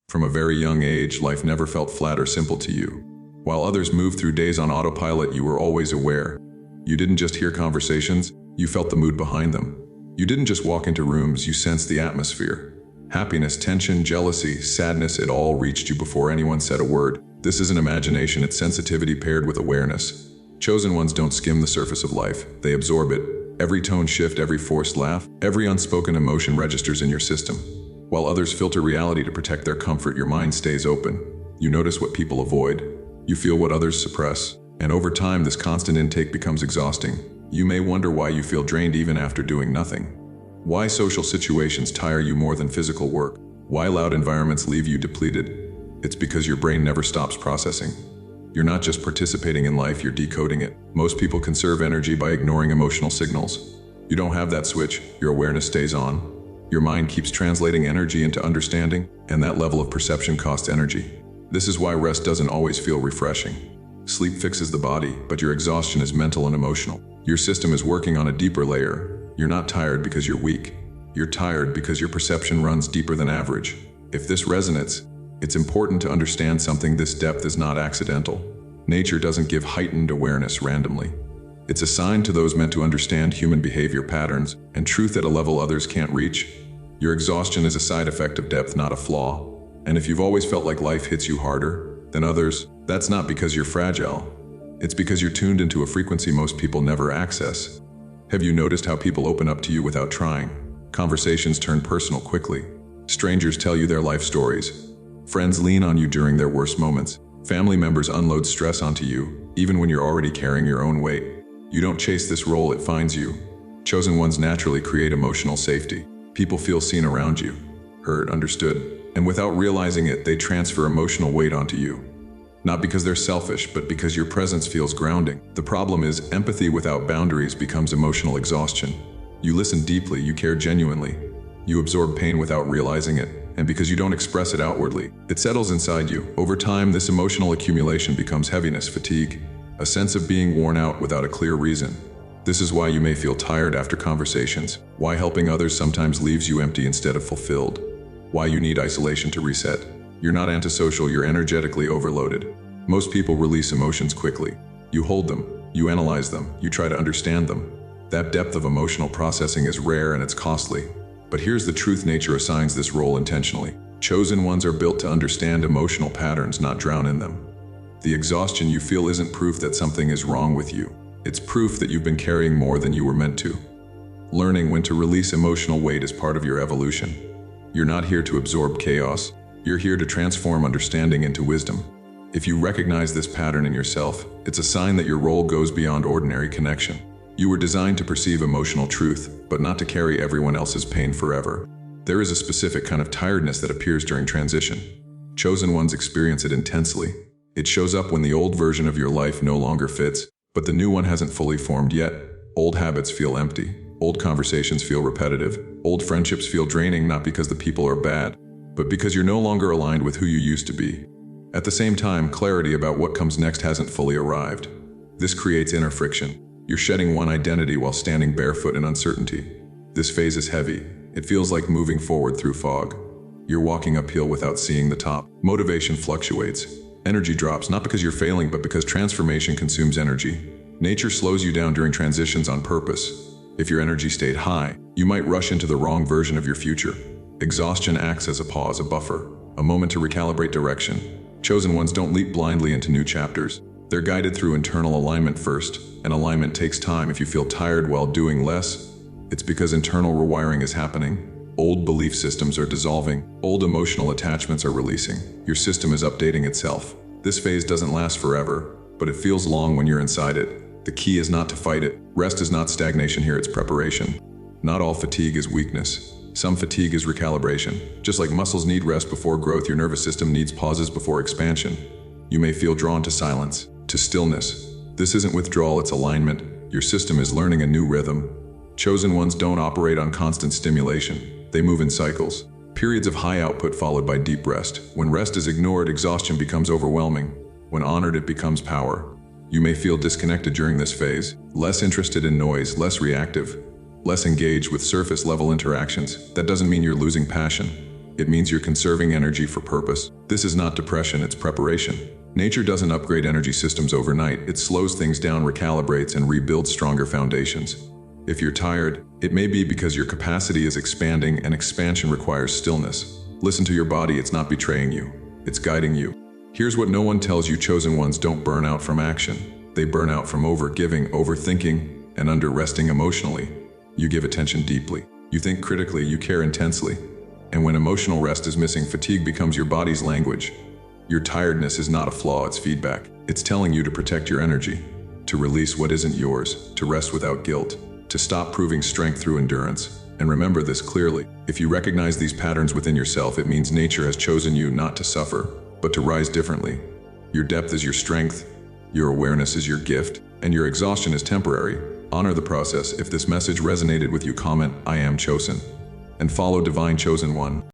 From a very young age, life never felt flat or simple to you. While others moved through days on autopilot, you were always aware. You didn't just hear conversations, you felt the mood behind them. You didn't just walk into rooms, you sensed the atmosphere. Happiness, tension, jealousy, sadness, it all reached you before anyone said a word. This isn't imagination, it's sensitivity paired with awareness. Chosen ones don't skim the surface of life, they absorb it. Every tone shift, every forced laugh, every unspoken emotion registers in your system. While others filter reality to protect their comfort, your mind stays open. You notice what people avoid. You feel what others suppress. And over time, this constant intake becomes exhausting. You may wonder why you feel drained even after doing nothing. Why social situations tire you more than physical work. Why loud environments leave you depleted. It's because your brain never stops processing. You're not just participating in life, you're decoding it. Most people conserve energy by ignoring emotional signals. You don't have that switch, your awareness stays on. Your mind keeps translating energy into understanding, and that level of perception costs energy. This is why rest doesn't always feel refreshing. Sleep fixes the body, but your exhaustion is mental and emotional. Your system is working on a deeper layer. You're not tired because you're weak. You're tired because your perception runs deeper than average. If this resonates, it's important to understand something: this depth is not accidental. Nature doesn't give heightened awareness randomly. It's assigned to those meant to understand human behavior patterns and truth at a level others can't reach. Your exhaustion is a side effect of depth, not a flaw. And if you've always felt like life hits you harder than others, that's not because you're fragile. It's because you're tuned into a frequency most people never access. Have you noticed how people open up to you without trying? Conversations turn personal quickly. Strangers tell you their life stories. Friends lean on you during their worst moments. Family members unload stress onto you, even when you're already carrying your own weight. You don't chase this role, it finds you. Chosen ones naturally create emotional safety. People feel seen around you, heard, understood, and without realizing it, they transfer emotional weight onto you. Not because they're selfish, but because your presence feels grounding. The problem is, empathy without boundaries becomes emotional exhaustion. You listen deeply, you care genuinely. You absorb pain without realizing it, and because you don't express it outwardly, it settles inside you. Over time, this emotional accumulation becomes heaviness, fatigue, a sense of being worn out without a clear reason. This is why you may feel tired after conversations, why helping others sometimes leaves you empty instead of fulfilled, why you need isolation to reset. You're not antisocial, you're energetically overloaded. Most people release emotions quickly. You hold them, you analyze them, you try to understand them. That depth of emotional processing is rare and it's costly. But here's the truth: nature assigns this role intentionally. Chosen ones are built to understand emotional patterns, not drown in them. The exhaustion you feel isn't proof that something is wrong with you. It's proof that you've been carrying more than you were meant to. Learning when to release emotional weight is part of your evolution. You're not here to absorb chaos. You're here to transform understanding into wisdom. If you recognize this pattern in yourself, it's a sign that your role goes beyond ordinary connection. You were designed to perceive emotional truth, but not to carry everyone else's pain forever. There is a specific kind of tiredness that appears during transition. Chosen ones experience it intensely. It shows up when the old version of your life no longer fits, but the new one hasn't fully formed yet. Old habits feel empty. Old conversations feel repetitive. Old friendships feel draining, not because the people are bad, but because you're no longer aligned with who you used to be. At the same time, clarity about what comes next hasn't fully arrived. This creates inner friction. You're shedding one identity while standing barefoot in uncertainty. This phase is heavy. It feels like moving forward through fog. You're walking uphill without seeing the top. Motivation fluctuates. Energy drops, not because you're failing, but because transformation consumes energy. Nature slows you down during transitions on purpose. If your energy stayed high, you might rush into the wrong version of your future. Exhaustion acts as a pause, a buffer, a moment to recalibrate direction. Chosen ones don't leap blindly into new chapters. They're guided through internal alignment first, and alignment takes time. If you feel tired while doing less, it's because internal rewiring is happening. Old belief systems are dissolving. Old emotional attachments are releasing. Your system is updating itself. This phase doesn't last forever, but it feels long when you're inside it. The key is not to fight it. Rest is not stagnation here, it's preparation. Not all fatigue is weakness. Some fatigue is recalibration. Just like muscles need rest before growth, your nervous system needs pauses before expansion. You may feel drawn to silence, to stillness. This isn't withdrawal, it's alignment. Your system is learning a new rhythm. Chosen ones don't operate on constant stimulation. They move in cycles. Periods of high output followed by deep rest. When rest is ignored, exhaustion becomes overwhelming. When honored, it becomes power. You may feel disconnected during this phase, less interested in noise, less reactive, less engaged with surface-level interactions. That doesn't mean you're losing passion. It means you're conserving energy for purpose. This is not depression, it's preparation. Nature doesn't upgrade energy systems overnight. It slows things down, recalibrates, and rebuilds stronger foundations. If you're tired, it may be because your capacity is expanding, and expansion requires stillness. Listen to your body, it's not betraying you. It's guiding you. Here's what no one tells you: chosen ones don't burn out from action. They burn out from overgiving, overthinking, and under-resting emotionally. You give attention deeply. You think critically, you care intensely. And when emotional rest is missing, fatigue becomes your body's language. Your tiredness is not a flaw, it's feedback. It's telling you to protect your energy, to release what isn't yours, to rest without guilt, to stop proving strength through endurance. And remember this clearly: if you recognize these patterns within yourself, it means nature has chosen you not to suffer, but to rise differently. Your depth is your strength, your awareness is your gift, and your exhaustion is temporary. Honor the process. If this message resonated with you, comment "I am chosen" and follow Divine Chosen One.